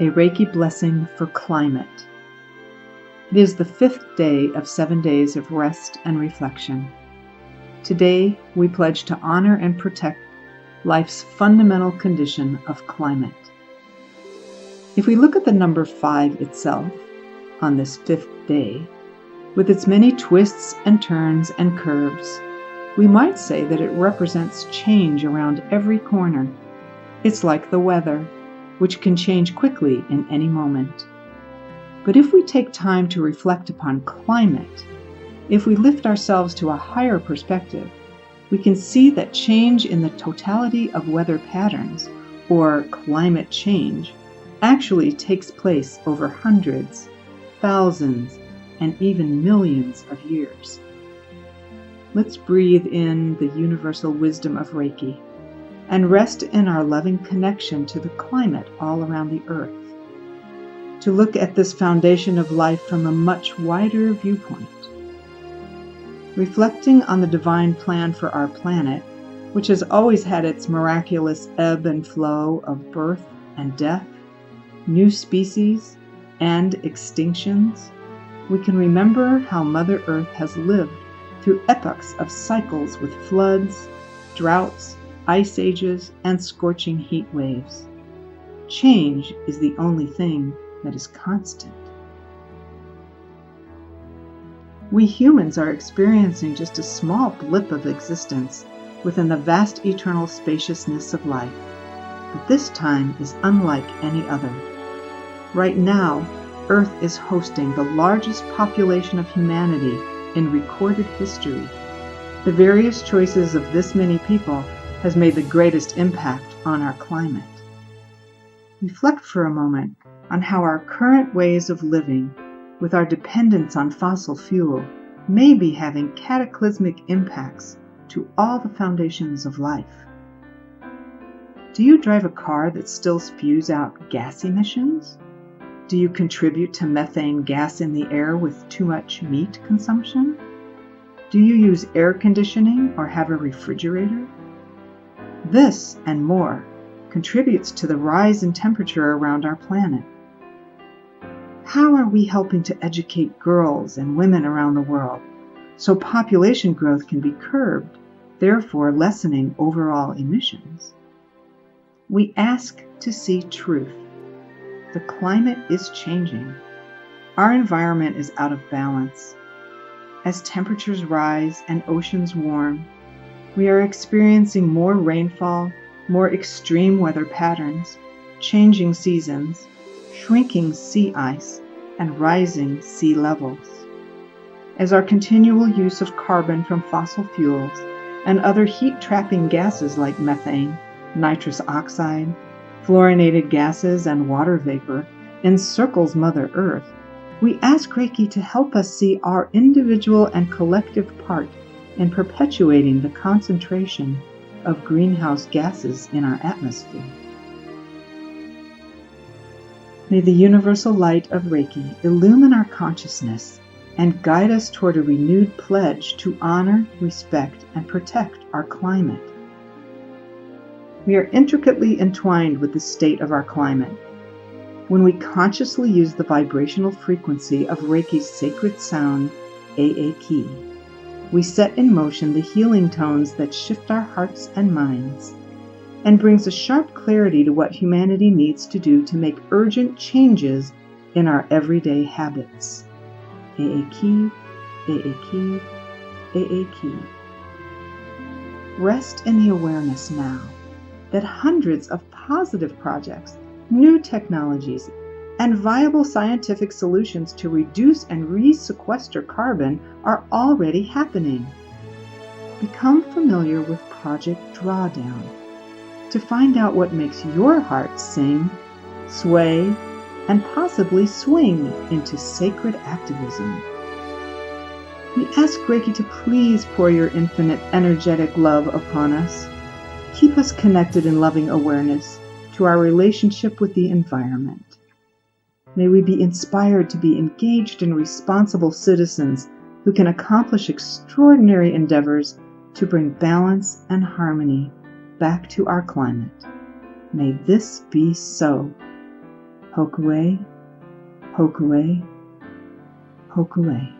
A Reiki Blessing for Climate. It is the 5th day of 7 days of rest and reflection. Today, we pledge to honor and protect life's fundamental condition of climate. If we look at the number 5 itself on this 5th day, with its many twists and turns and curves, we might say that it represents change around every corner. It's like the weather, which can change quickly in any moment. But if we take time to reflect upon climate, if we lift ourselves to a higher perspective, we can see that change in the totality of weather patterns, or climate change, actually takes place over hundreds, thousands, and even millions of years. Let's breathe in the universal wisdom of Reiki and rest in our loving connection to the climate all around the earth, to look at this foundation of life from a much wider viewpoint. Reflecting on the divine plan for our planet, which has always had its miraculous ebb and flow of birth and death, new species, and extinctions, we can remember how Mother Earth has lived through epochs of cycles with floods, droughts, ice ages, and scorching heat waves. Change is the only thing that is constant. We humans are experiencing just a small blip of existence within the vast eternal spaciousness of life, but this time is unlike any other. Right now, Earth is hosting the largest population of humanity in recorded history. The various choices of this many people has made the greatest impact on our climate. Reflect for a moment on how our current ways of living, with our dependence on fossil fuel, may be having cataclysmic impacts to all the foundations of life. Do you drive a car that still spews out gas emissions? Do you contribute to methane gas in the air with too much meat consumption? Do you use air conditioning or have a refrigerator? This and more contributes to the rise in temperature around our planet. How are we helping to educate girls and women around the world so population growth can be curbed, therefore lessening overall emissions? We ask to see truth. The climate is changing. Our environment is out of balance. As temperatures rise and oceans warm, we are experiencing more rainfall, more extreme weather patterns, changing seasons, shrinking sea ice, and rising sea levels. As our continual use of carbon from fossil fuels and other heat-trapping gases like methane, nitrous oxide, fluorinated gases, and water vapor encircles Mother Earth, we ask Reiki to help us see our individual and collective part in perpetuating the concentration of greenhouse gases in our atmosphere. May the universal light of Reiki illumine our consciousness and guide us toward a renewed pledge to honor, respect, and protect our climate. We are intricately entwined with the state of our climate. When we consciously use the vibrational frequency of Reiki's sacred sound, Aiki, we set in motion the healing tones that shift our hearts and minds, and brings a sharp clarity to what humanity needs to do to make urgent changes in our everyday habits. Aiki, Aiki, Aiki. Rest in the awareness now that hundreds of positive projects, new technologies, and viable scientific solutions to reduce and re-sequester carbon are already happening. Become familiar with Project Drawdown to find out what makes your heart sing, sway, and possibly swing into sacred activism. We ask Reiki to please pour your infinite energetic love upon us. Keep us connected in loving awareness to our relationship with the environment. May we be inspired to be engaged and responsible citizens who can accomplish extraordinary endeavors to bring balance and harmony back to our climate. May this be so. Poke away, poke away, poke away.